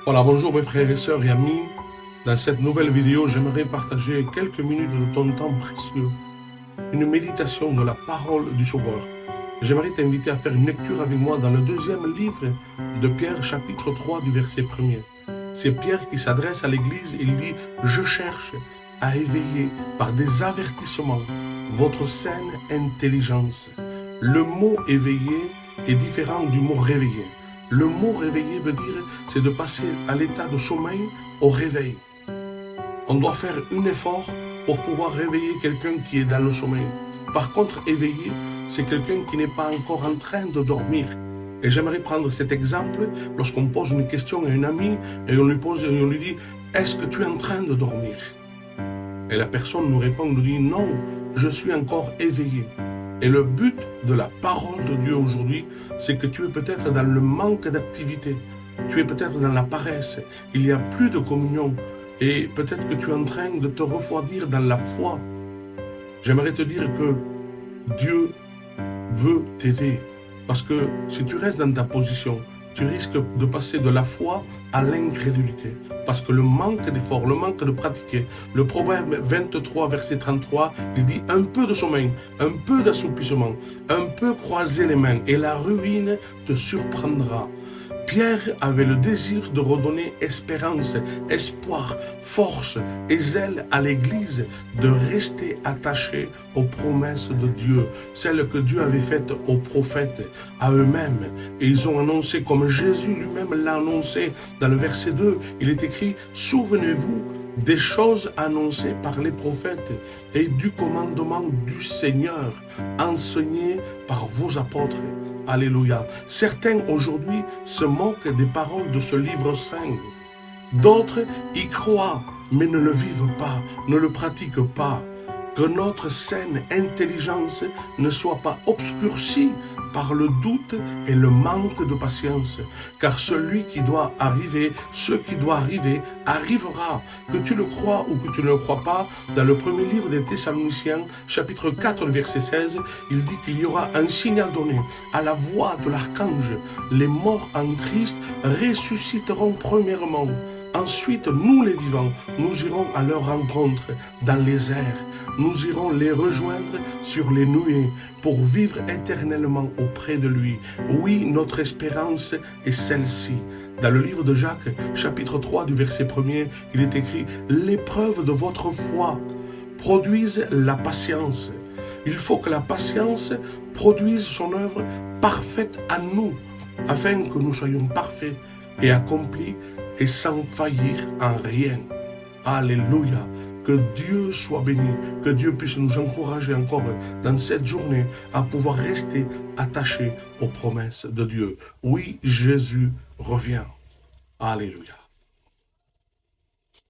Voilà, bonjour mes frères et sœurs et amis. Dans cette nouvelle vidéo, j'aimerais partager quelques minutes de ton temps précieux, une méditation de la parole du Sauveur. J'aimerais t'inviter à faire une lecture avec moi dans le deuxième livre de Pierre, chapitre 3, du verset 1er. C'est Pierre qui s'adresse à l'Église et il dit « Je cherche à éveiller par des avertissements votre saine intelligence ». Le mot « éveiller » est différent du mot « réveiller ». Le mot réveiller veut dire, c'est de passer à l'état de sommeil au réveil. On doit faire un effort pour pouvoir réveiller quelqu'un qui est dans le sommeil. Par contre, éveiller, c'est quelqu'un qui n'est pas encore en train de dormir. Et j'aimerais prendre cet exemple lorsqu'on pose une question à un ami et on lui dit « Est-ce que tu es en train de dormir ?» Et la personne nous répond, nous dit « Non, je suis encore éveillé ». Et le but de la parole de Dieu aujourd'hui, c'est que tu es peut-être dans le manque d'activité. Tu es peut-être dans la paresse. Il n'y a plus de communion. Et peut-être que tu es en train de te refroidir dans la foi. J'aimerais te dire que Dieu veut t'aider. Parce que si tu restes dans ta position, tu risques de passer de la foi à l'incrédulité. Parce que le manque d'effort, le manque de pratiquer. Le Proverbe 23, verset 33, il dit un peu de sommeil, un peu d'assoupissement, un peu croiser les mains et la ruine te surprendra. Pierre avait le désir de redonner espérance, espoir, force et zèle à l'Église, de rester attaché aux promesses de Dieu, celles que Dieu avait faites aux prophètes, à eux-mêmes. Et ils ont annoncé, comme Jésus lui-même l'a annoncé, dans le verset 2, il est écrit « Souvenez-vous des choses annoncées par les prophètes et du commandement du Seigneur, enseigné par vos apôtres. » Alléluia. Certains aujourd'hui se moquent des paroles de ce livre saint. D'autres y croient, mais ne le vivent pas, ne le pratiquent pas. Que notre saine intelligence ne soit pas obscurcie par le doute et le manque de patience. Car celui qui doit arriver, ce qui doit arriver, arrivera. Que tu le crois ou que tu ne le crois pas, dans le premier livre des Thessaloniciens, chapitre 4, verset 16, il dit qu'il y aura un signal donné. À la voix de l'archange, les morts en Christ ressusciteront premièrement. Ensuite, nous les vivants, nous irons à leur rencontre dans les airs. Nous irons les rejoindre sur les nuées pour vivre éternellement auprès de lui. Oui, notre espérance est celle-ci. Dans le livre de Jacques, chapitre 3, du verset 1er, il est écrit « L'épreuve de votre foi produise la patience. » Il faut que la patience produise son œuvre parfaite à nous, afin que nous soyons parfaits et accomplis et sans faillir en rien. Alléluia. Que Dieu soit béni, que Dieu puisse nous encourager encore dans cette journée à pouvoir rester attachés aux promesses de Dieu. Oui, Jésus revient. Alléluia.